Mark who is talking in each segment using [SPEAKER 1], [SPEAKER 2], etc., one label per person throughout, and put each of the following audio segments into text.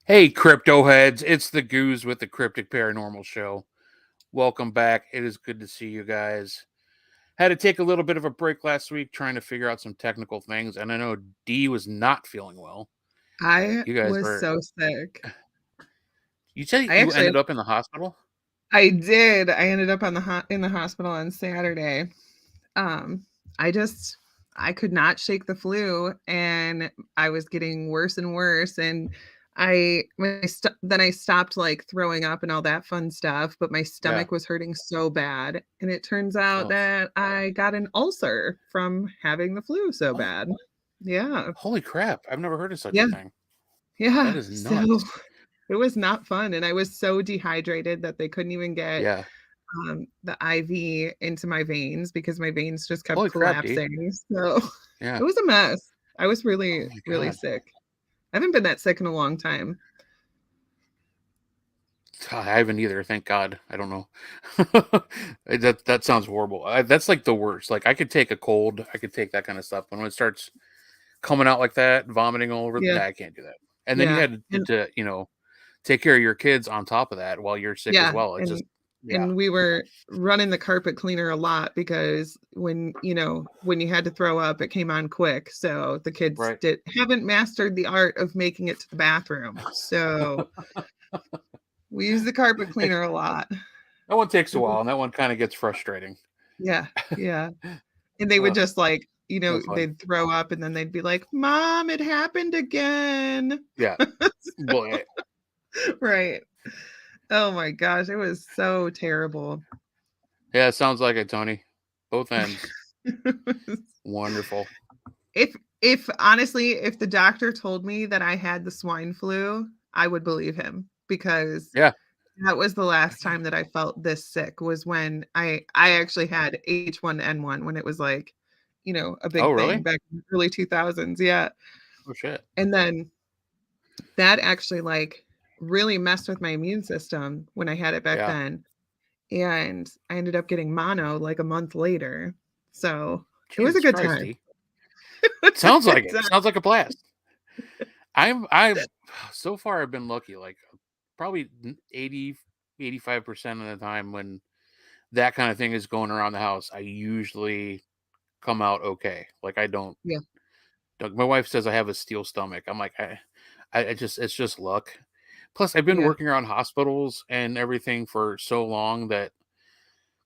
[SPEAKER 1] Hey, crypto heads, it's the Goose with the Cryptic Paranormal Show. Welcome back. It is good to see you guys. Had to take a little bit of a break last week trying to figure out some technical things, and I know D was not feeling well.
[SPEAKER 2] I
[SPEAKER 1] You guys
[SPEAKER 2] was
[SPEAKER 1] were.
[SPEAKER 2] so sick.
[SPEAKER 1] You said
[SPEAKER 2] I
[SPEAKER 1] you
[SPEAKER 2] actually
[SPEAKER 1] ended up in the hospital?
[SPEAKER 2] I did. I ended up on in the hospital on Saturday. Um, I just I could not shake the flu and I was getting worse and worse and then I stopped like throwing up and all that fun stuff, but my
[SPEAKER 1] Yeah.
[SPEAKER 2] stomach was hurting so bad and it turns out
[SPEAKER 1] Oh,
[SPEAKER 2] that I got an ulcer from having the flu so
[SPEAKER 1] oh,
[SPEAKER 2] bad. Yeah.
[SPEAKER 1] holy crap. I've never heard of such a
[SPEAKER 2] Yeah.
[SPEAKER 1] thing. That
[SPEAKER 2] Yeah.
[SPEAKER 1] is
[SPEAKER 2] So
[SPEAKER 1] nuts.
[SPEAKER 2] it was not fun, and I was so dehydrated that they couldn't even get,
[SPEAKER 1] Yeah.
[SPEAKER 2] the IV into my veins because my veins just kept
[SPEAKER 1] Holy crap, D.
[SPEAKER 2] collapsing, so
[SPEAKER 1] Yeah.
[SPEAKER 2] it was a mess. I was
[SPEAKER 1] Oh
[SPEAKER 2] really,
[SPEAKER 1] my
[SPEAKER 2] really
[SPEAKER 1] God.
[SPEAKER 2] sick. I haven't been that sick in a long time.
[SPEAKER 1] I haven't either. Thank God. I don't know. That sounds horrible. That's like the worst. Like I could take a cold. I could take that kind of stuff. But when it starts coming out like that, vomiting all over,
[SPEAKER 2] Yeah,
[SPEAKER 1] nah, I can't do that. And then you
[SPEAKER 2] yeah,
[SPEAKER 1] had to take care of your kids on top of that while you're sick as
[SPEAKER 2] yeah,
[SPEAKER 1] well. It's just
[SPEAKER 2] and
[SPEAKER 1] yeah.
[SPEAKER 2] we were running the carpet cleaner a lot because when you had to throw up, it came on quick, so the kids
[SPEAKER 1] Right.
[SPEAKER 2] haven't mastered the art of making it to the bathroom, so we use the carpet cleaner a lot.
[SPEAKER 1] That one takes a while, and that one kind of gets frustrating.
[SPEAKER 2] Yeah, yeah. And they would
[SPEAKER 1] Ugh,
[SPEAKER 2] just like,
[SPEAKER 1] no fun.
[SPEAKER 2] they'd throw up and then they'd be like, "Mom, it happened again."
[SPEAKER 1] Yeah. Boy.
[SPEAKER 2] Right. Oh my gosh, it was so terrible.
[SPEAKER 1] Yeah, it sounds like it, Tony. Both ends. Wonderful.
[SPEAKER 2] If honestly, if the doctor told me that I had the swine flu, I would believe him because
[SPEAKER 1] Yeah.
[SPEAKER 2] that was the last time that I felt this sick was when I actually had H1N1 when it was like, a
[SPEAKER 1] Oh,
[SPEAKER 2] big thing
[SPEAKER 1] really?
[SPEAKER 2] back in the early 2000s. Yeah.
[SPEAKER 1] Oh, shit.
[SPEAKER 2] And then that actually like really messed with my immune system when I had it back
[SPEAKER 1] Yeah.
[SPEAKER 2] then. And I ended up getting mono like a month later. So it was a
[SPEAKER 1] Jesus
[SPEAKER 2] good
[SPEAKER 1] Christ,
[SPEAKER 2] time.
[SPEAKER 1] D.
[SPEAKER 2] It was a
[SPEAKER 1] Sounds like
[SPEAKER 2] good
[SPEAKER 1] it.
[SPEAKER 2] time.
[SPEAKER 1] Sounds like a blast. I've so far I've been lucky. Like probably 85% of the time when that kind of thing is going around the house, I usually come out okay. Like I don't.
[SPEAKER 2] Yeah.
[SPEAKER 1] Like my wife says I have a steel stomach. I'm like I just it's just luck. Plus, I've been
[SPEAKER 2] Yeah.
[SPEAKER 1] working around hospitals and everything for so long that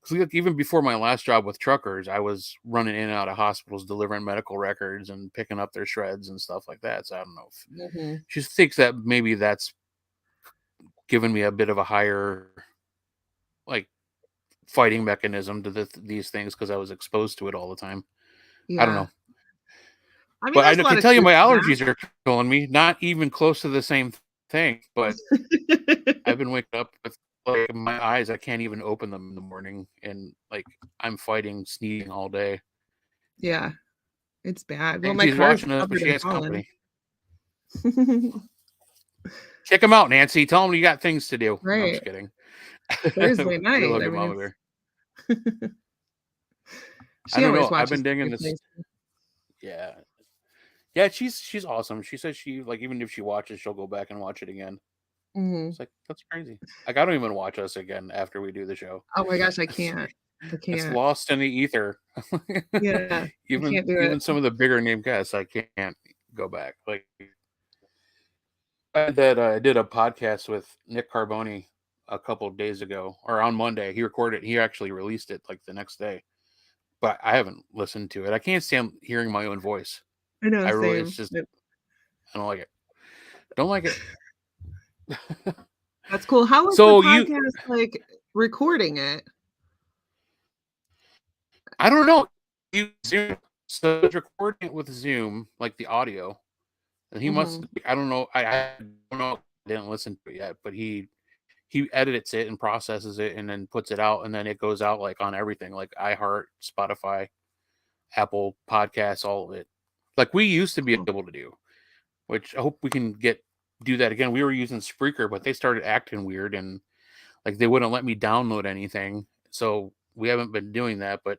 [SPEAKER 1] because like, even before my last job with truckers, I was running in and out of hospitals delivering medical records and picking up their shreds and stuff like that. So I don't know if
[SPEAKER 2] Mhm.
[SPEAKER 1] she thinks that maybe that's given me a bit of a higher like fighting mechanism to these things because I was exposed to it all the time. I don't
[SPEAKER 2] Yeah.
[SPEAKER 1] know,
[SPEAKER 2] I mean,
[SPEAKER 1] but
[SPEAKER 2] there's a
[SPEAKER 1] can
[SPEAKER 2] lot of
[SPEAKER 1] tell you
[SPEAKER 2] truth
[SPEAKER 1] my
[SPEAKER 2] to
[SPEAKER 1] allergies are killing me. Not even close to the same thing, but
[SPEAKER 2] that.
[SPEAKER 1] I've been waking up with like my eyes. I can't even open them in the morning, and like I'm fighting sneezing all day.
[SPEAKER 2] Yeah, it's bad. Well, my
[SPEAKER 1] Nancy's
[SPEAKER 2] car's
[SPEAKER 1] watching us, but
[SPEAKER 2] covered
[SPEAKER 1] she
[SPEAKER 2] in
[SPEAKER 1] has
[SPEAKER 2] pollen.
[SPEAKER 1] company. Kick him out, Nancy. Tell him you got things to do. No, I'm just
[SPEAKER 2] Right.
[SPEAKER 1] kidding.
[SPEAKER 2] Thursday
[SPEAKER 1] We
[SPEAKER 2] night.
[SPEAKER 1] love
[SPEAKER 2] I
[SPEAKER 1] you,
[SPEAKER 2] mean,
[SPEAKER 1] Mama Bear. I
[SPEAKER 2] she
[SPEAKER 1] don't
[SPEAKER 2] always
[SPEAKER 1] know. I've
[SPEAKER 2] watches
[SPEAKER 1] been
[SPEAKER 2] the
[SPEAKER 1] digging this.
[SPEAKER 2] replays.
[SPEAKER 1] Yeah, yeah. She's awesome. She says she like even if she watches, she'll go back and watch it again.
[SPEAKER 2] Mhm.
[SPEAKER 1] It's like that's crazy. Like I don't even watch us again after we do the show.
[SPEAKER 2] Oh my gosh, I can't. I
[SPEAKER 1] It's
[SPEAKER 2] can't.
[SPEAKER 1] lost in the ether.
[SPEAKER 2] Yeah, I can't do
[SPEAKER 1] Even
[SPEAKER 2] it.
[SPEAKER 1] some of the bigger name guests, I can't go back. Like I did a podcast with Nick Carboni a couple of days ago, or on Monday. He recorded. He actually released it like the next day, but I haven't listened to it. I can't stand hearing my own voice.
[SPEAKER 2] I know,
[SPEAKER 1] I really, it's
[SPEAKER 2] same.
[SPEAKER 1] just I don't like it. Don't like it.
[SPEAKER 2] That's cool. How was the
[SPEAKER 1] So you,
[SPEAKER 2] podcast like recording it?
[SPEAKER 1] I don't know. You Zoom. So he's recording it with Zoom, like the audio, and he must.
[SPEAKER 2] Mhm.
[SPEAKER 1] I don't know. I don't know. I didn't listen to it yet, but he edits it and processes it and then puts it out, and then it goes out like on everything, like iHeart, Spotify, Apple Podcasts, all of it. Like we used to be
[SPEAKER 2] Cool.
[SPEAKER 1] able to do, which I hope we can get do that again. We were using Spreaker, but they started acting weird and like they wouldn't let me download anything. So we haven't been doing that, but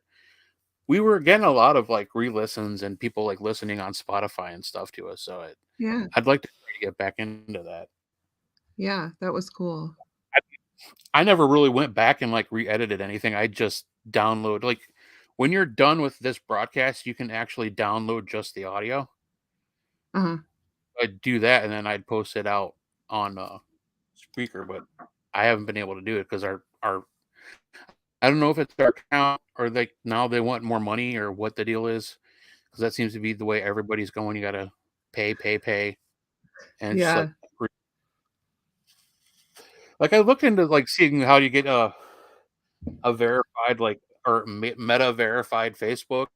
[SPEAKER 1] we were getting a lot of like re-listens and people like listening on Spotify and stuff to us. So
[SPEAKER 2] Yeah.
[SPEAKER 1] I'd like to try to get back into that.
[SPEAKER 2] Yeah, that was cool.
[SPEAKER 1] I never really went back and like re-edited anything. I just download like when you're done with this broadcast, you can actually download just the audio.
[SPEAKER 2] Uh-huh.
[SPEAKER 1] I'd do that and then I'd post it out on Spreaker, but I haven't been able to do it because our I don't know if it's our account or like now they want more money or what the deal is because that seems to be the way everybody's going. You got to pay, and it's just
[SPEAKER 2] Yeah,
[SPEAKER 1] like I looked into like seeing how you get a verified like or meta verified Facebook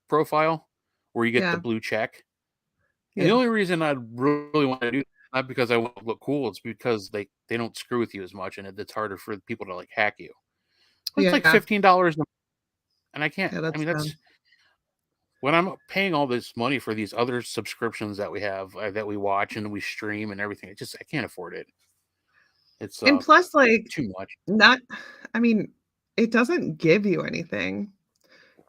[SPEAKER 1] profile where you get the
[SPEAKER 2] yeah,
[SPEAKER 1] blue check. And the
[SPEAKER 2] yeah,
[SPEAKER 1] only reason I really want to do that, not because I want to look cool, it's because they don't screw with you as much and it's harder for people to like hack you. But it's like
[SPEAKER 2] yeah,
[SPEAKER 1] $15 and I can't.
[SPEAKER 2] yeah,
[SPEAKER 1] I
[SPEAKER 2] that's
[SPEAKER 1] mean, that's
[SPEAKER 2] dumb.
[SPEAKER 1] when I'm paying all this money for these other subscriptions that we have that we watch and we stream and everything. It just I can't afford it. It's
[SPEAKER 2] And plus, like,
[SPEAKER 1] too much.
[SPEAKER 2] not I mean, it doesn't give you anything.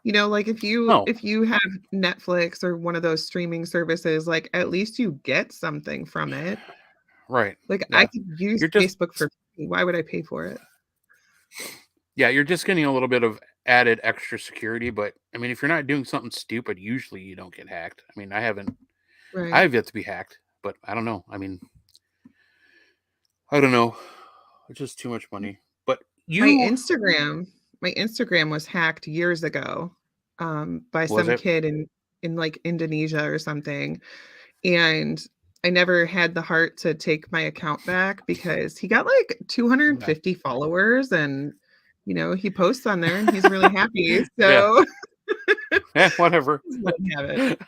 [SPEAKER 2] You know, like,
[SPEAKER 1] No,
[SPEAKER 2] if you have Netflix or one of those streaming services, like, at least you get something from it.
[SPEAKER 1] right.
[SPEAKER 2] Like, I
[SPEAKER 1] Yeah.
[SPEAKER 2] could use
[SPEAKER 1] You're just
[SPEAKER 2] Facebook for free. Why would I pay for it?
[SPEAKER 1] yeah, you're just getting a little bit of added extra security, but I mean if you're not doing something stupid, usually you don't get hacked. I mean, I
[SPEAKER 2] Right.
[SPEAKER 1] have yet to be hacked, but I don't know. I mean, I don't know. It's just too much money. But
[SPEAKER 2] My
[SPEAKER 1] you
[SPEAKER 2] Instagram my Instagram was hacked years ago, by
[SPEAKER 1] was
[SPEAKER 2] some
[SPEAKER 1] it?
[SPEAKER 2] kid in, like, Indonesia or something, and I never had the heart to take my account back because he got, like,
[SPEAKER 1] Yeah.
[SPEAKER 2] 250 followers and, you know, he posts on there and he's really happy,
[SPEAKER 1] Yeah.
[SPEAKER 2] so
[SPEAKER 1] Yeah, whatever.
[SPEAKER 2] just let him have it.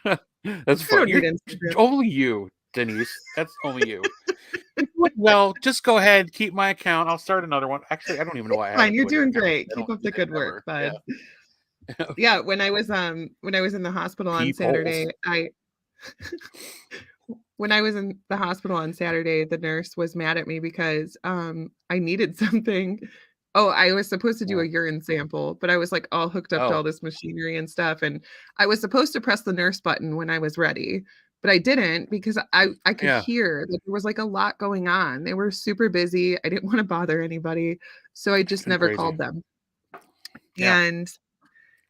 [SPEAKER 1] That's
[SPEAKER 2] I
[SPEAKER 1] fine.
[SPEAKER 2] don't need
[SPEAKER 1] You're
[SPEAKER 2] Instagram.
[SPEAKER 1] only you, Denise. That's only you. You're doing well, just go ahead, keep my account. I'll start another one. Actually, I don't even know
[SPEAKER 2] It's
[SPEAKER 1] why I
[SPEAKER 2] fine,
[SPEAKER 1] have
[SPEAKER 2] you're
[SPEAKER 1] two other
[SPEAKER 2] doing
[SPEAKER 1] accounts.
[SPEAKER 2] great.
[SPEAKER 1] I
[SPEAKER 2] Keep
[SPEAKER 1] don't
[SPEAKER 2] up
[SPEAKER 1] use
[SPEAKER 2] the
[SPEAKER 1] it
[SPEAKER 2] good work,
[SPEAKER 1] ever.
[SPEAKER 2] bud.
[SPEAKER 1] Yeah.
[SPEAKER 2] Yeah, when I was in the hospital on
[SPEAKER 1] Peepholes.
[SPEAKER 2] Saturday, I when I was in the hospital on Saturday, the nurse was mad at me because, I needed something. Oh, I was supposed to do a
[SPEAKER 1] Oh.
[SPEAKER 2] urine sample, but I was, like, all hooked up to all
[SPEAKER 1] Oh.
[SPEAKER 2] this machinery and stuff, and I was supposed to press the nurse button when I was ready, but I didn't because I could
[SPEAKER 1] Yeah.
[SPEAKER 2] hear that there was, like, a lot going on. They were super busy. I didn't wanna bother anybody, so I
[SPEAKER 1] It's
[SPEAKER 2] just
[SPEAKER 1] been
[SPEAKER 2] never
[SPEAKER 1] crazy.
[SPEAKER 2] called them,
[SPEAKER 1] Yeah.
[SPEAKER 2] and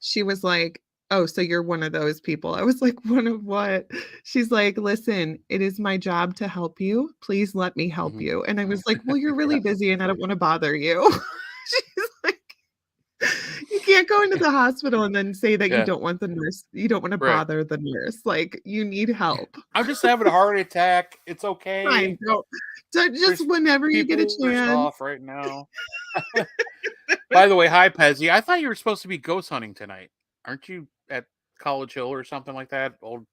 [SPEAKER 2] she was like, "Oh, so you're one of those people." I was like, "One of what?" She's like, "Listen, it is my job to help you. Please let me help
[SPEAKER 1] Mhm.
[SPEAKER 2] you." And I was like, "Well, you're
[SPEAKER 1] Yeah.
[SPEAKER 2] really busy and I don't wanna bother you." She's like, "You can't go into the hospital and then say that
[SPEAKER 1] Yeah.
[SPEAKER 2] you don't wanna
[SPEAKER 1] Right.
[SPEAKER 2] bother the nurse, like, you need help."
[SPEAKER 1] I'm just having a heart attack. It's
[SPEAKER 2] Fine,
[SPEAKER 1] okay.
[SPEAKER 2] go just
[SPEAKER 1] There's
[SPEAKER 2] whenever you get a
[SPEAKER 1] people worse
[SPEAKER 2] chance.
[SPEAKER 1] off right now. By the way, hi Pezzy. I thought you were supposed to be ghost hunting tonight. Aren't you at College Hill or something like that? Old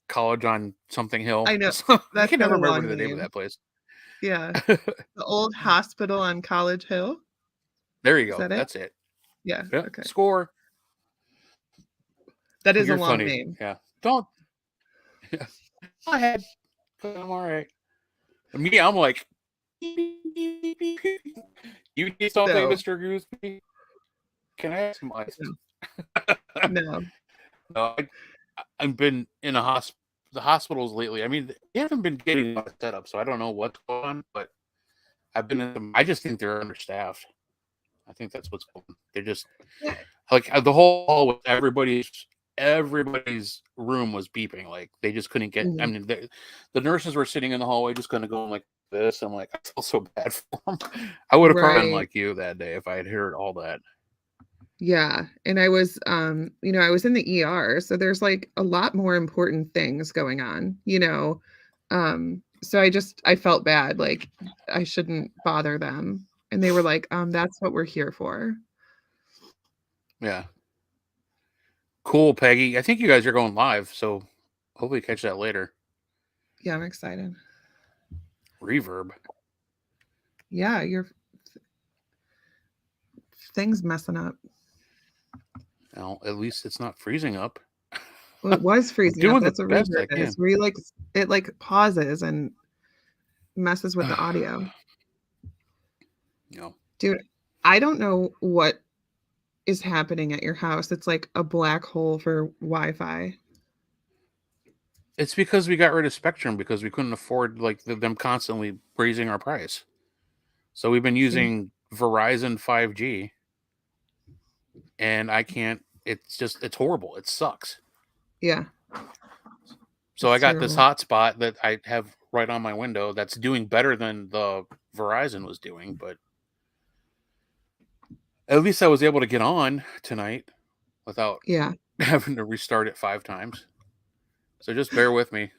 [SPEAKER 1] college on something hill.
[SPEAKER 2] I know.
[SPEAKER 1] So, I
[SPEAKER 2] That's
[SPEAKER 1] can
[SPEAKER 2] got
[SPEAKER 1] never
[SPEAKER 2] a
[SPEAKER 1] remember
[SPEAKER 2] long
[SPEAKER 1] the name of
[SPEAKER 2] name.
[SPEAKER 1] that place.
[SPEAKER 2] Yeah. The old hospital on College Hill?
[SPEAKER 1] There you
[SPEAKER 2] Is
[SPEAKER 1] go.
[SPEAKER 2] that it?
[SPEAKER 1] That's it.
[SPEAKER 2] Yeah,
[SPEAKER 1] Yeah.
[SPEAKER 2] okay.
[SPEAKER 1] Score.
[SPEAKER 2] That is a
[SPEAKER 1] You're
[SPEAKER 2] long
[SPEAKER 1] funny.
[SPEAKER 2] name.
[SPEAKER 1] Yeah. Don't. Yeah. Go ahead. I'm all right. Me, I'm like, you need something,
[SPEAKER 2] No,
[SPEAKER 1] Mr. Gooseby? Can I have some ice?
[SPEAKER 2] no, no.
[SPEAKER 1] No, I've been in the hospitals lately. I mean, they haven't been getting a set up, so I don't know what's going on, but I've been in them. I just think they're understaffed. I think that's what's going on. They're just
[SPEAKER 2] Yeah,
[SPEAKER 1] like the whole hall with everybody's room was beeping. Like they just couldn't get. I
[SPEAKER 2] mhm.
[SPEAKER 1] mean, the nurses were sitting in the hallway, just going to go like this. I'm like, I feel so bad for them. I would have probably been
[SPEAKER 2] Right.
[SPEAKER 1] like you that day if I had heard all that.
[SPEAKER 2] Yeah, and I was, you know, I was in the ER, so there's, like, a lot more important things going on, you know? So I felt bad, like, I shouldn't bother them, and they were like, that's what we're here for."
[SPEAKER 1] Yeah, cool, Peggy. I think you guys are going live, so hopefully catch that later.
[SPEAKER 2] Yeah, I'm excited.
[SPEAKER 1] Reverb.
[SPEAKER 2] Yeah, your thing's messing up.
[SPEAKER 1] Well, at least it's not freezing up.
[SPEAKER 2] Well, it was
[SPEAKER 1] I'm
[SPEAKER 2] freezing up,
[SPEAKER 1] doing the
[SPEAKER 2] that's what
[SPEAKER 1] best
[SPEAKER 2] reverb
[SPEAKER 1] I
[SPEAKER 2] is,
[SPEAKER 1] can.
[SPEAKER 2] where you, like it, like, pauses and messes with the audio.
[SPEAKER 1] No,
[SPEAKER 2] Dude, I don't know what is happening at your house. It's like a black hole for Wi-Fi.
[SPEAKER 1] It's because we got rid of Spectrum because we couldn't afford like them constantly raising our price. So we've been
[SPEAKER 2] See,
[SPEAKER 1] using Verizon 5G, and I can't. It's horrible. It sucks.
[SPEAKER 2] yeah,
[SPEAKER 1] So
[SPEAKER 2] it's
[SPEAKER 1] I got this
[SPEAKER 2] terrible.
[SPEAKER 1] hotspot that I have right on my window that's doing better than the Verizon was doing, but at least I was able to get on tonight without
[SPEAKER 2] Yeah,
[SPEAKER 1] having to restart it 5 times. So just bear with me.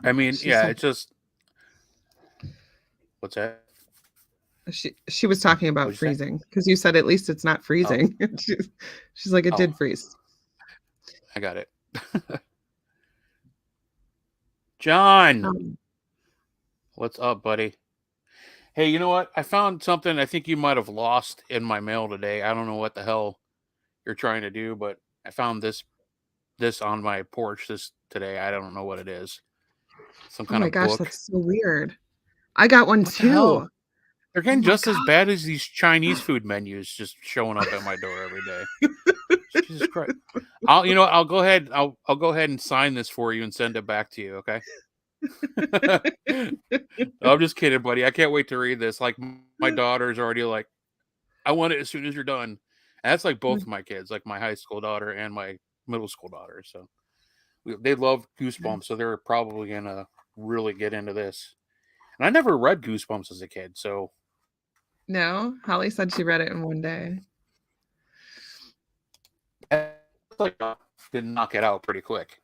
[SPEAKER 1] I mean,
[SPEAKER 2] she
[SPEAKER 1] yeah,
[SPEAKER 2] said
[SPEAKER 1] it's just what's that?
[SPEAKER 2] she was talking about
[SPEAKER 1] What'd you say?
[SPEAKER 2] freezing because you said at least it's not
[SPEAKER 1] Oh,
[SPEAKER 2] freezing. She's like, it
[SPEAKER 1] oh,
[SPEAKER 2] did freeze.
[SPEAKER 1] I got it. John,
[SPEAKER 2] Um,
[SPEAKER 1] what's up, buddy? Hey, you know what? I found something I think you might have lost in my mail today. I don't know what the hell you're trying to do, but I found this on my porch this today. I don't know what it is. Some
[SPEAKER 2] oh
[SPEAKER 1] kind
[SPEAKER 2] my
[SPEAKER 1] of
[SPEAKER 2] gosh,
[SPEAKER 1] book.
[SPEAKER 2] that's so weird. I got one
[SPEAKER 1] What the
[SPEAKER 2] too.
[SPEAKER 1] hell? They're
[SPEAKER 2] Oh
[SPEAKER 1] getting
[SPEAKER 2] my
[SPEAKER 1] just as bad as
[SPEAKER 2] gosh.
[SPEAKER 1] these Chinese food menus just showing up at my door every day. Jesus Christ. I'll go ahead I'll go ahead and sign this for you and send it back to you, okay? I'm just kidding, buddy. I can't wait to read this. Like my daughter's already like, I want it as soon as you're done. And that's like both of my kids, like my high school daughter and my middle school daughter. So they love Goosebumps, so they're probably gonna really get into this. And I never read Goosebumps as a kid, so
[SPEAKER 2] No, Holly said she read it in one day.
[SPEAKER 1] I like did knock it out pretty quick.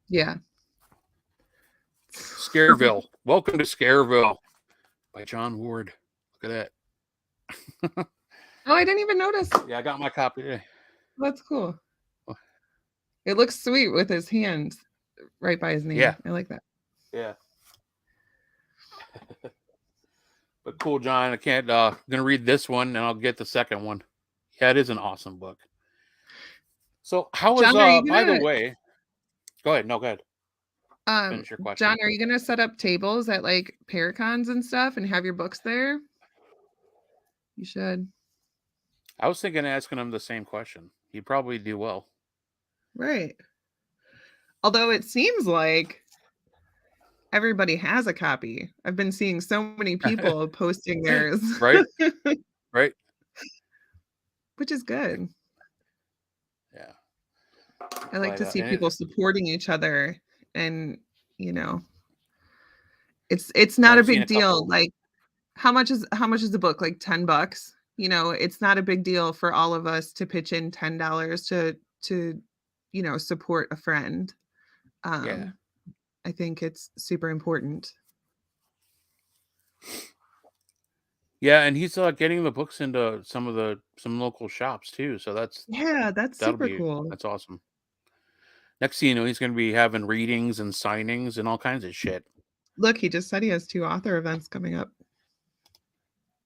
[SPEAKER 2] Yeah.
[SPEAKER 1] Scareville. Welcome to Scareville by John Ward. Look at that.
[SPEAKER 2] Oh, I didn't even notice.
[SPEAKER 1] Yeah, I got my copy today.
[SPEAKER 2] That's cool. It looks sweet with his hands right by his
[SPEAKER 1] Yeah,
[SPEAKER 2] name. I like that.
[SPEAKER 1] yeah. But cool, John. I can't. Gonna read this one, and I'll get the second one. Yeah, it is an awesome book. So, how is
[SPEAKER 2] John, are you
[SPEAKER 1] By the
[SPEAKER 2] gonna
[SPEAKER 1] way, go ahead. No, go ahead. Finish your
[SPEAKER 2] John,
[SPEAKER 1] question.
[SPEAKER 2] are you gonna set up tables at like Paracons and stuff and have your books there? You should.
[SPEAKER 1] I was thinking of asking him the same question. He'd probably do well.
[SPEAKER 2] Right. Although it seems like everybody has a copy. I've been seeing so many people posting theirs,
[SPEAKER 1] Right? Right?
[SPEAKER 2] which is good.
[SPEAKER 1] Yeah.
[SPEAKER 2] I like
[SPEAKER 1] But
[SPEAKER 2] to see
[SPEAKER 1] and
[SPEAKER 2] people supporting each other and, you know, it's not a
[SPEAKER 1] I've seen
[SPEAKER 2] big
[SPEAKER 1] a
[SPEAKER 2] deal.
[SPEAKER 1] couple.
[SPEAKER 2] Like how much is the book? Like $10? You know, it's not a big deal for all of us to pitch in $10 to support a friend.
[SPEAKER 1] Yeah.
[SPEAKER 2] Um, I think it's super important.
[SPEAKER 1] Yeah, and he's getting the books into some local shops too. So
[SPEAKER 2] Yeah, that's super cool.
[SPEAKER 1] that's awesome. Next thing you know, he's going to be having readings and signings and all kinds of shit.
[SPEAKER 2] Look, he just said he has 2 author events coming up.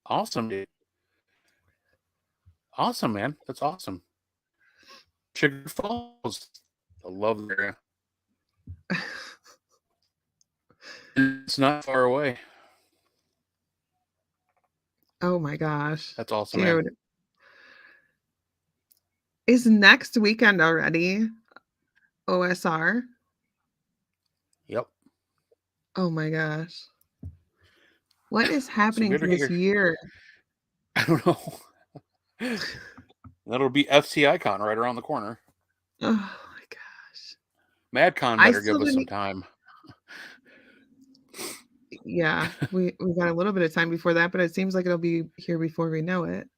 [SPEAKER 1] Awesome, dude. Awesome, man. That's awesome. Sugar Falls. I love the area. It's not far away.
[SPEAKER 2] Oh my gosh.
[SPEAKER 1] That's awesome, man.
[SPEAKER 2] Dude, is next weekend already OSR?
[SPEAKER 1] Yep.
[SPEAKER 2] Oh my gosh. What is
[SPEAKER 1] So
[SPEAKER 2] happening to
[SPEAKER 1] better get
[SPEAKER 2] this
[SPEAKER 1] your.
[SPEAKER 2] year?
[SPEAKER 1] I don't know. That'll be FCICon right around the corner.
[SPEAKER 2] Oh my gosh.
[SPEAKER 1] MadCon
[SPEAKER 2] I
[SPEAKER 1] better
[SPEAKER 2] still
[SPEAKER 1] give us some
[SPEAKER 2] didn't
[SPEAKER 1] time.
[SPEAKER 2] Yeah, we got a little bit of time before that, but it seems like it'll be here before we know it.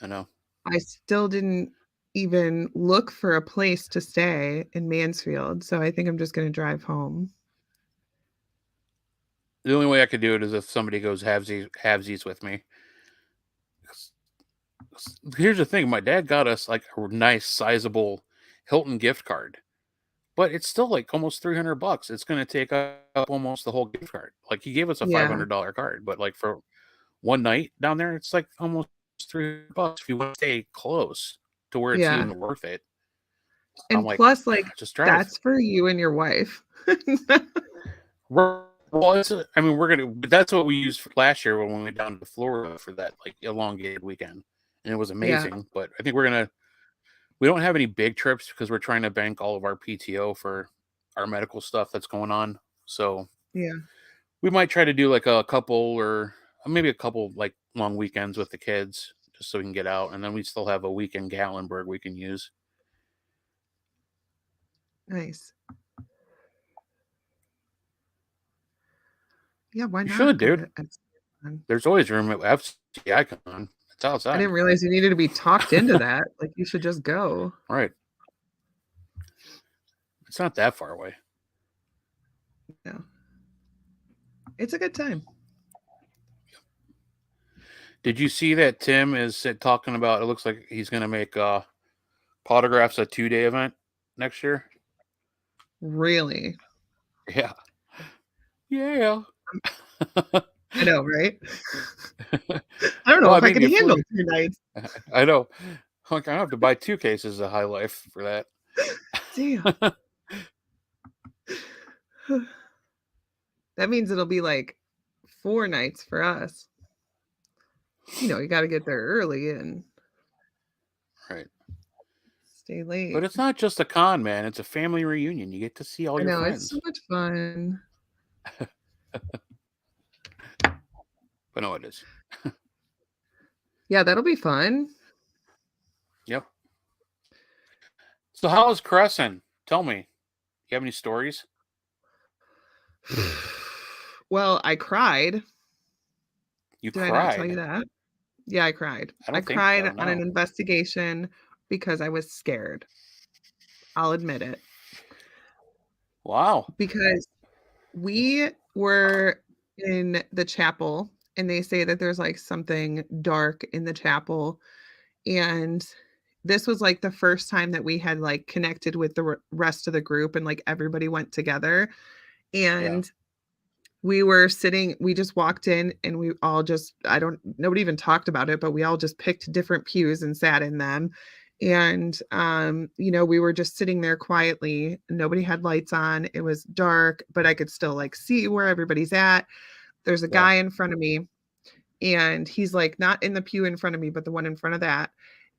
[SPEAKER 1] I know.
[SPEAKER 2] I still didn't even look for a place to stay in Mansfield, so I think I'm just gonna drive home.
[SPEAKER 1] The only way I could do it is if somebody goes halvesies with me. Here's the thing: my dad got us like a nice, sizable Hilton gift card, but it's still like almost $300. It's going to take up almost the whole gift card. Like he gave us a
[SPEAKER 2] Yeah,
[SPEAKER 1] $500 card, but like for one night down there, it's like almost $300 if you want to stay close to where it's
[SPEAKER 2] yeah.
[SPEAKER 1] even worth it. I'm
[SPEAKER 2] And
[SPEAKER 1] like,
[SPEAKER 2] plus, like,
[SPEAKER 1] just drive.
[SPEAKER 2] that's for you and your wife.
[SPEAKER 1] Well, I mean, we're gonna. But that's what we used last year when we went down to Florida for that like elongated weekend. and it was
[SPEAKER 2] Yeah.
[SPEAKER 1] amazing. But I think we don't have any big trips because we're trying to bank all of our PTO for our medical stuff that's going on. So
[SPEAKER 2] Yeah.
[SPEAKER 1] we might try to do like a couple or maybe a couple like long weekends with the kids just so we can get out. And then we still have a week in Gatlinburg we can use.
[SPEAKER 2] Nice. Yeah, why
[SPEAKER 1] You
[SPEAKER 2] not
[SPEAKER 1] should,
[SPEAKER 2] go
[SPEAKER 1] dude.
[SPEAKER 2] to Epsilon?
[SPEAKER 1] There's always room at FCI Con. It's
[SPEAKER 2] I
[SPEAKER 1] outside.
[SPEAKER 2] didn't realize you needed to be talked into that. Like, you should just go.
[SPEAKER 1] Right. It's not that far away.
[SPEAKER 2] Yeah. It's a good time.
[SPEAKER 1] Did you see that Tim is talking about? It looks like he's going to make Potographs a 2-day event next year.
[SPEAKER 2] Really?
[SPEAKER 1] Yeah. Yeah.
[SPEAKER 2] I know, right? I don't know
[SPEAKER 1] Well, I
[SPEAKER 2] if I
[SPEAKER 1] mean,
[SPEAKER 2] can
[SPEAKER 1] if
[SPEAKER 2] handle
[SPEAKER 1] we,
[SPEAKER 2] 2 nights.
[SPEAKER 1] I know, like I have to buy 2 cases of High Life for that.
[SPEAKER 2] Damn. That means it'll be like 4 nights for us. You know, you got to get there early and
[SPEAKER 1] Right.
[SPEAKER 2] stay late.
[SPEAKER 1] But it's not just a con, man. It's a family reunion. You get to see all
[SPEAKER 2] I
[SPEAKER 1] your
[SPEAKER 2] know, it's so
[SPEAKER 1] friends.
[SPEAKER 2] much fun.
[SPEAKER 1] But no, it is.
[SPEAKER 2] Yeah, that'll be fun.
[SPEAKER 1] Yep. So how is Crescent? Tell me. You have any stories?
[SPEAKER 2] Well, I cried.
[SPEAKER 1] You
[SPEAKER 2] Did I not tell you
[SPEAKER 1] cried.
[SPEAKER 2] that? Yeah, I cried.
[SPEAKER 1] I
[SPEAKER 2] I
[SPEAKER 1] don't think
[SPEAKER 2] cried
[SPEAKER 1] so.
[SPEAKER 2] on an
[SPEAKER 1] No.
[SPEAKER 2] investigation because I was scared. I'll admit it.
[SPEAKER 1] Wow.
[SPEAKER 2] Because we were in the chapel and they say that there's like something dark in the chapel. And this was like the first time that we had like connected with the rest of the group and like everybody went together.
[SPEAKER 1] Yeah.
[SPEAKER 2] And we were sitting, we just walked in and we all just, nobody even talked about it, but we all just picked different pews and sat in them. And, you know, we were just sitting there quietly. Nobody had lights on. It was dark, but I could still like see where everybody's at. There's a
[SPEAKER 1] Yeah.
[SPEAKER 2] guy in front of me and he's like not in the pew in front of me, but the one in front of that.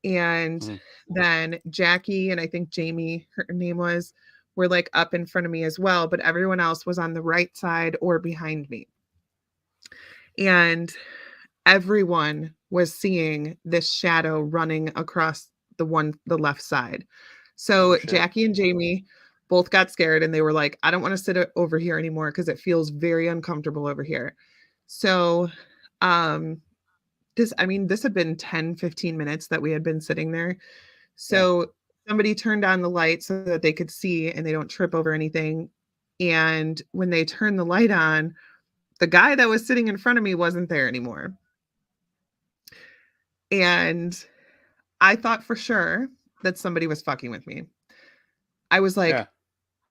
[SPEAKER 2] And
[SPEAKER 1] Mm.
[SPEAKER 2] then Jackie and I think Jamie, her name was, were like up in front of me as well, but everyone else was on the right side or behind me. And everyone was seeing this shadow running across the left side.
[SPEAKER 1] Oh
[SPEAKER 2] So
[SPEAKER 1] shit.
[SPEAKER 2] Jackie and Jamie both got scared and they were like, I don't want to sit over here anymore because it feels very uncomfortable over here. So um this had been 10-15 minutes that we had been sitting there.
[SPEAKER 1] Yeah.
[SPEAKER 2] So somebody turned on the light so that they could see and they don't trip over anything. And when they turned the light on, the guy that was sitting in front of me wasn't there anymore. And I thought for sure that somebody was fucking with me. I was
[SPEAKER 1] Yeah.
[SPEAKER 2] like,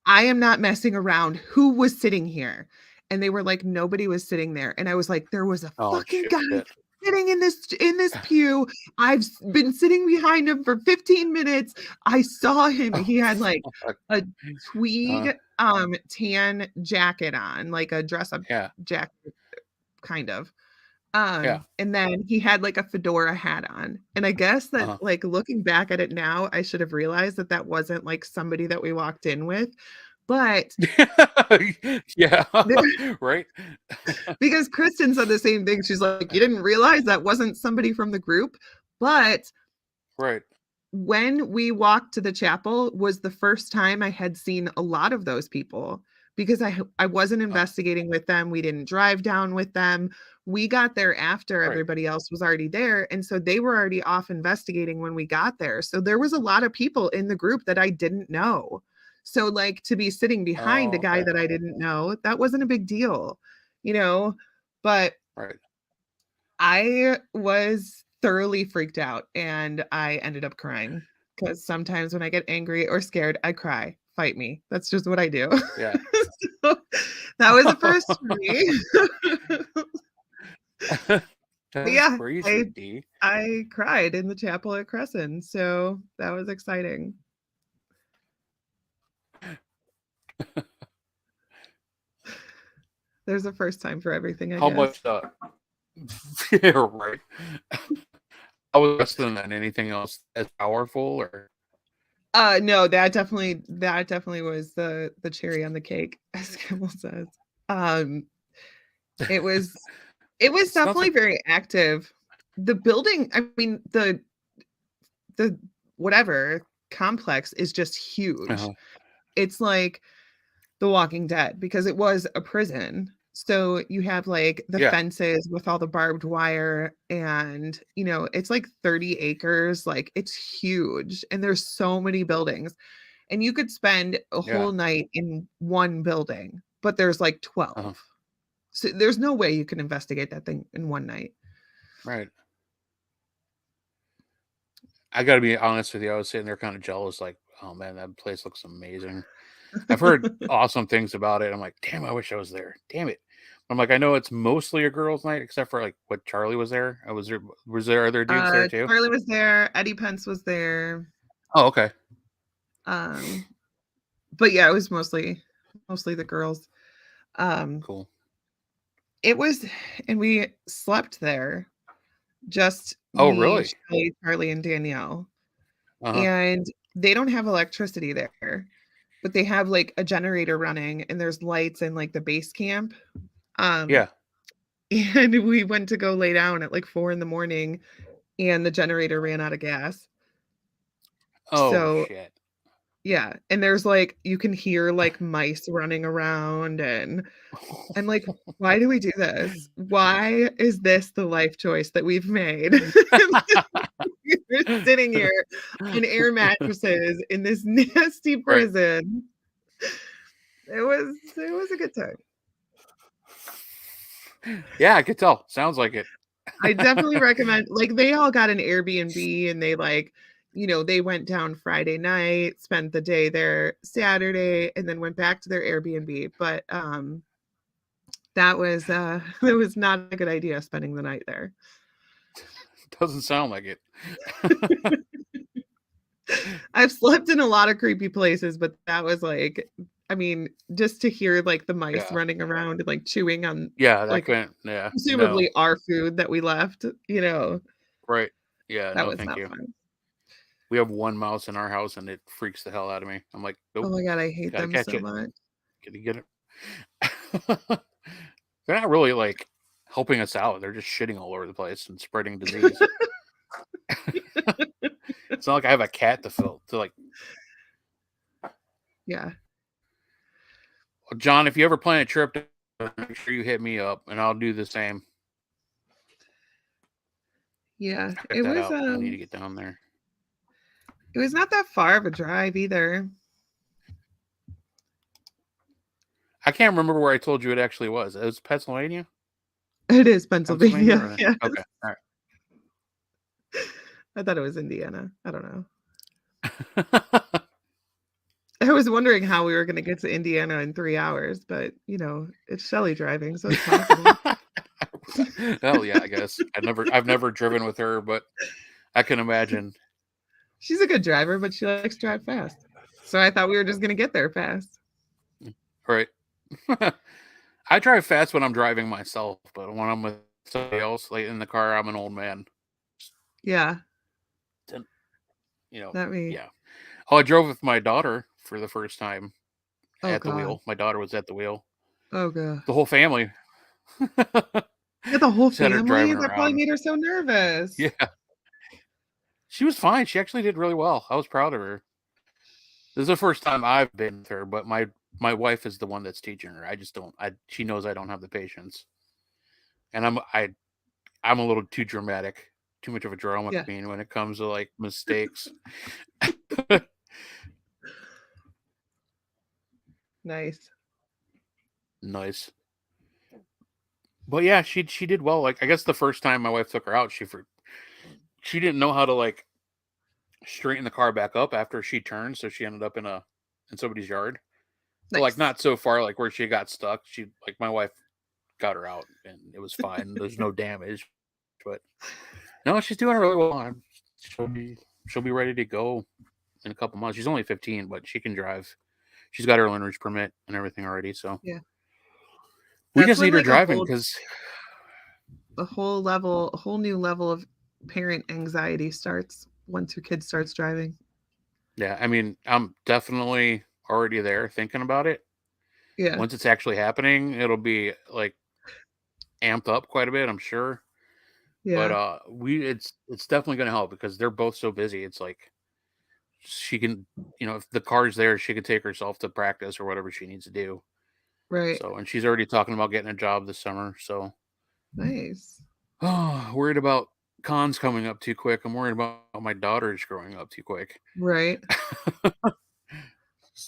[SPEAKER 2] I am not messing around. Who was sitting here? And they were like, nobody was sitting there. And I was like, there was a
[SPEAKER 1] Oh
[SPEAKER 2] fucking guy
[SPEAKER 1] shit.
[SPEAKER 2] sitting in this pew. I've been sitting behind him for 15 minutes. I saw him.
[SPEAKER 1] Oh
[SPEAKER 2] He had like
[SPEAKER 1] fuck.
[SPEAKER 2] a
[SPEAKER 1] Uh,
[SPEAKER 2] tweed tan jacket on, like a dress up
[SPEAKER 1] yeah.
[SPEAKER 2] jacket kind of.
[SPEAKER 1] Yeah.
[SPEAKER 2] And then he had like a fedora hat on. And I guess that
[SPEAKER 1] Uh-huh.
[SPEAKER 2] like looking back at it now, I should have realized that that wasn't like somebody that we walked in with. But
[SPEAKER 1] Yeah. Right.
[SPEAKER 2] because Kristen said the same thing. She's like, you didn't realize that wasn't somebody from the group. But
[SPEAKER 1] Right.
[SPEAKER 2] when we walked to the chapel was the first time I had seen a lot of those people because I wasn't
[SPEAKER 1] Uh,
[SPEAKER 2] investigating with them. We didn't drive down with them. We got there after
[SPEAKER 1] right.
[SPEAKER 2] everybody else was already there. And so they were already off investigating when we got there. So there was a lot of people in the group that I didn't know. So like to be sitting behind a
[SPEAKER 1] Oh,
[SPEAKER 2] guy
[SPEAKER 1] okay.
[SPEAKER 2] that I didn't know, that wasn't a big deal, you know, but
[SPEAKER 1] Right.
[SPEAKER 2] I was thoroughly freaked out and I ended up crying because sometimes when I get angry or scared, I cry. Fight me. That's just what I do.
[SPEAKER 1] Yeah.
[SPEAKER 2] So, that was a first for me. But
[SPEAKER 1] That's
[SPEAKER 2] yeah,
[SPEAKER 1] crazy,
[SPEAKER 2] I
[SPEAKER 1] D.
[SPEAKER 2] I cried in the chapel at Crescent, so that was exciting. There's a first time for everything, I
[SPEAKER 1] How
[SPEAKER 2] guess.
[SPEAKER 1] much? Yeah. Right. How was less than that? Anything else as powerful or?
[SPEAKER 2] No, that definitely was the cherry on the cake, as Kimmel says. Um, it was it was
[SPEAKER 1] It sounds
[SPEAKER 2] definitely
[SPEAKER 1] like
[SPEAKER 2] very active. The building, I mean, the whatever complex is just huge.
[SPEAKER 1] uh
[SPEAKER 2] It's like The Walking Dead because it was a prison. So you have like the
[SPEAKER 1] yeah,
[SPEAKER 2] fences with all the barbed wire and it's like 30 acres, like it's huge and there's so many buildings and you could spend a
[SPEAKER 1] yeah,
[SPEAKER 2] whole night in one building, but there's like
[SPEAKER 1] uh
[SPEAKER 2] 12. So there's no way you can investigate that thing in one night.
[SPEAKER 1] right. I gotta be honest with you. I was sitting there kind of jealous, like, oh man, that place looks amazing. I've heard awesome things about it. I'm like, damn, I wish I was there. Damn it. I'm like, I know it's mostly a girls' night, except for like what Charlie was there. I was there. Was there other dudes there too?
[SPEAKER 2] Charlie was there, Eddie Pence was there.
[SPEAKER 1] Oh, okay,
[SPEAKER 2] Um, but yeah, it was mostly the girls. Um,
[SPEAKER 1] cool.
[SPEAKER 2] it was, and we slept there, just
[SPEAKER 1] Oh,
[SPEAKER 2] me,
[SPEAKER 1] really?
[SPEAKER 2] Shelly, Charlie, and Danielle.
[SPEAKER 1] Uh huh.
[SPEAKER 2] And they don't have electricity there, but they have like a generator running and there's lights in like the base camp. Um,
[SPEAKER 1] Yeah.
[SPEAKER 2] and we went to go lay down at like 4 in the morning and the generator ran out of gas.
[SPEAKER 1] Oh
[SPEAKER 2] So
[SPEAKER 1] shit.
[SPEAKER 2] yeah, and there's like you can hear like mice running around and I'm like, why do we do this? Why is this the life choice that we've made? We're sitting here on air mattresses in this nasty
[SPEAKER 1] Right.
[SPEAKER 2] prison. It was a good time.
[SPEAKER 1] Yeah, I could tell. Sounds like it.
[SPEAKER 2] I definitely recommend like they all got an Airbnb and they like, they went down Friday night, spent the day there Saturday, and then went back to their Airbnb. But that was it was not a good idea spending the night there.
[SPEAKER 1] Doesn't sound like it.
[SPEAKER 2] I've slept in a lot of creepy places, but that was like, I mean, just to hear like the mice
[SPEAKER 1] Yeah.
[SPEAKER 2] running around and like chewing on
[SPEAKER 1] Yeah, that
[SPEAKER 2] like
[SPEAKER 1] couldn't. Yeah. No.
[SPEAKER 2] presumably our food that we left,
[SPEAKER 1] Right. Yeah.
[SPEAKER 2] that
[SPEAKER 1] No,
[SPEAKER 2] was
[SPEAKER 1] thank
[SPEAKER 2] not
[SPEAKER 1] you.
[SPEAKER 2] fun.
[SPEAKER 1] We have one mouse in our house, and it freaks the hell out of me. I'm like,
[SPEAKER 2] Oh
[SPEAKER 1] nope.
[SPEAKER 2] my God, I hate
[SPEAKER 1] Gotta
[SPEAKER 2] them
[SPEAKER 1] catch
[SPEAKER 2] so
[SPEAKER 1] it.
[SPEAKER 2] much.
[SPEAKER 1] Gotta get it. They're not really like helping us out. They're just shitting all over the place and spreading disease. It's not like I have a cat to fill to like.
[SPEAKER 2] Yeah.
[SPEAKER 1] John, if you ever plan a trip, make sure you hit me up, and I'll do the same.
[SPEAKER 2] Yeah.
[SPEAKER 1] Check that out. I need to get down there.
[SPEAKER 2] It was not that far of a drive either.
[SPEAKER 1] I can't remember where I told you it actually was. It was Pennsylvania.
[SPEAKER 2] It is
[SPEAKER 1] Pennsylvania,
[SPEAKER 2] Pennsylvania.
[SPEAKER 1] or
[SPEAKER 2] Yeah.
[SPEAKER 1] okay, all
[SPEAKER 2] I thought it was Indiana. I don't know.
[SPEAKER 1] right.
[SPEAKER 2] I was wondering how we were going to get to Indiana in 3 hours, but it's Shelley driving, so it's possible.
[SPEAKER 1] Hell yeah, I guess. I've never driven with her, but I can imagine.
[SPEAKER 2] She's a good driver, but she likes to drive fast. So I thought we were just going to get there fast.
[SPEAKER 1] Right. I drive fast when I'm driving myself, but when I'm with somebody else, like in the car, I'm an old man.
[SPEAKER 2] Yeah,
[SPEAKER 1] And,
[SPEAKER 2] not me.
[SPEAKER 1] yeah. Oh, I drove with my daughter for the first time
[SPEAKER 2] Oh
[SPEAKER 1] at the
[SPEAKER 2] God.
[SPEAKER 1] wheel. My daughter was at the wheel.
[SPEAKER 2] Oh God.
[SPEAKER 1] The whole family.
[SPEAKER 2] Yeah, the whole
[SPEAKER 1] Just had her
[SPEAKER 2] family?
[SPEAKER 1] driving
[SPEAKER 2] That probably
[SPEAKER 1] around.
[SPEAKER 2] made her so nervous.
[SPEAKER 1] Yeah. She was fine. She actually did really well. I was proud of her. This is the first time I've been with her, but my wife is the one that's teaching her. I just don't. She knows I don't have the patience, and I'm a little too dramatic, too much of a drama
[SPEAKER 2] Yeah.
[SPEAKER 1] queen when it comes to like mistakes.
[SPEAKER 2] Nice.
[SPEAKER 1] Nice, but yeah, she did well. Like I guess the first time my wife took her out, she didn't know how to like straighten the car back up after she turned, so she ended up in somebody's yard, but like
[SPEAKER 2] Nice.
[SPEAKER 1] not so far like where she got stuck. She like my wife got her out and it was fine. There's no damage, but no, she's doing really well. She'll be she'll be ready to go in a couple months. She's only 15, but she can drive. She's got her learner's permit and everything already. So
[SPEAKER 2] Yeah.
[SPEAKER 1] we
[SPEAKER 2] That's
[SPEAKER 1] just
[SPEAKER 2] when
[SPEAKER 1] need her
[SPEAKER 2] like a
[SPEAKER 1] driving
[SPEAKER 2] whole
[SPEAKER 1] because
[SPEAKER 2] a whole level, a whole new level of parent anxiety starts once your kid starts driving.
[SPEAKER 1] Yeah, I mean, I'm definitely already there thinking about it.
[SPEAKER 2] Yeah.
[SPEAKER 1] Once it's actually happening, it'll be like amped up quite a bit, I'm sure. But
[SPEAKER 2] Yeah.
[SPEAKER 1] it's definitely gonna help because they're both so busy. It's like she can, if the car's there, she could take herself to practice or whatever she needs to do.
[SPEAKER 2] Right.
[SPEAKER 1] So, and she's already talking about getting a job this summer. So,
[SPEAKER 2] Nice.
[SPEAKER 1] oh, worried about cons coming up too quick. I'm worried about my daughters growing up too quick.
[SPEAKER 2] Right.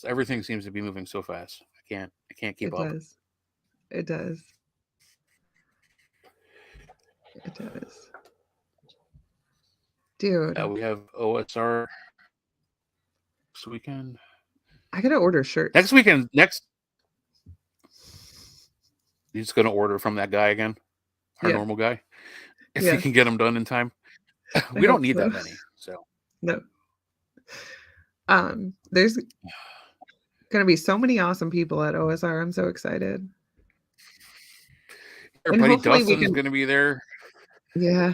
[SPEAKER 1] Everything seems to be moving so fast. I can't keep
[SPEAKER 2] It
[SPEAKER 1] up.
[SPEAKER 2] does. It does. It does.
[SPEAKER 1] Yeah,
[SPEAKER 2] Dude,
[SPEAKER 1] we have OSR this weekend.
[SPEAKER 2] I gotta order shirts.
[SPEAKER 1] Next weekend, he's gonna order from that guy again, our
[SPEAKER 2] Yeah.
[SPEAKER 1] normal guy, if he
[SPEAKER 2] Yes.
[SPEAKER 1] can get them done in time.
[SPEAKER 2] I
[SPEAKER 1] We don't
[SPEAKER 2] hope
[SPEAKER 1] need
[SPEAKER 2] so.
[SPEAKER 1] that many, so
[SPEAKER 2] No. There's gonna be so many awesome people at OSR. I'm so excited.
[SPEAKER 1] our
[SPEAKER 2] And
[SPEAKER 1] buddy
[SPEAKER 2] hopefully we
[SPEAKER 1] Dustin's
[SPEAKER 2] can,
[SPEAKER 1] gonna be there.
[SPEAKER 2] yeah.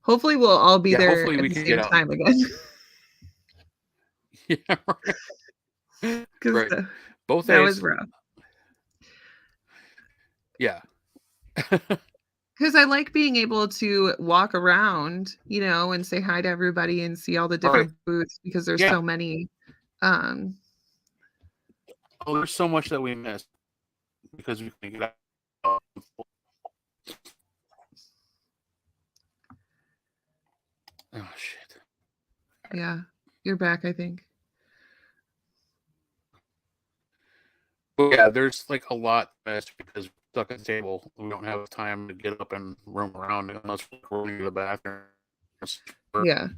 [SPEAKER 2] Hopefully we'll all be
[SPEAKER 1] Yeah,
[SPEAKER 2] there
[SPEAKER 1] hopefully
[SPEAKER 2] at
[SPEAKER 1] we
[SPEAKER 2] the
[SPEAKER 1] can get
[SPEAKER 2] same
[SPEAKER 1] out.
[SPEAKER 2] time again.
[SPEAKER 1] Yeah, right.
[SPEAKER 2] Because
[SPEAKER 1] Right. Both
[SPEAKER 2] that was
[SPEAKER 1] days.
[SPEAKER 2] rough.
[SPEAKER 1] Yeah.
[SPEAKER 2] Because I like being able to walk around, and say hi to everybody and see all the
[SPEAKER 1] Right.
[SPEAKER 2] different booths because there's
[SPEAKER 1] Yeah.
[SPEAKER 2] so many. Um,
[SPEAKER 1] Oh, there's so much that we missed because we couldn't get out. Oh shit.
[SPEAKER 2] yeah, you're back, I think.
[SPEAKER 1] But yeah, there's like a lot missed because we're stuck at the table. We don't have time to get up and roam around unless we're going to the bathroom.
[SPEAKER 2] Yeah,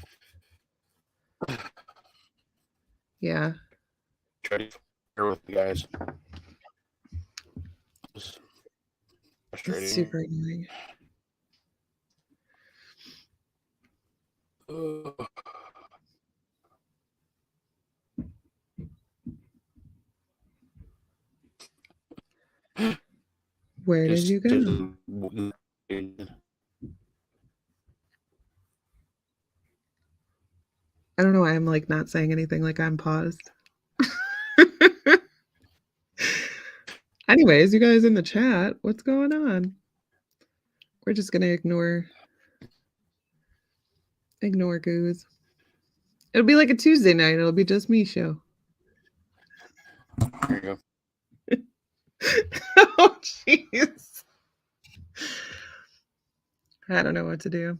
[SPEAKER 2] yeah,
[SPEAKER 1] Try to share with the guys. It's
[SPEAKER 2] it's
[SPEAKER 1] frustrating.
[SPEAKER 2] super annoying.
[SPEAKER 1] Uh,
[SPEAKER 2] Where did you
[SPEAKER 1] just
[SPEAKER 2] go? I don't know why I'm like not saying anything, like I'm paused. Anyways, you guys in the chat, what's going on? We're just gonna ignore Goose. It'll be like a Tuesday night. It'll be just me show.
[SPEAKER 1] There you go.
[SPEAKER 2] Oh jeez. I don't know what to do.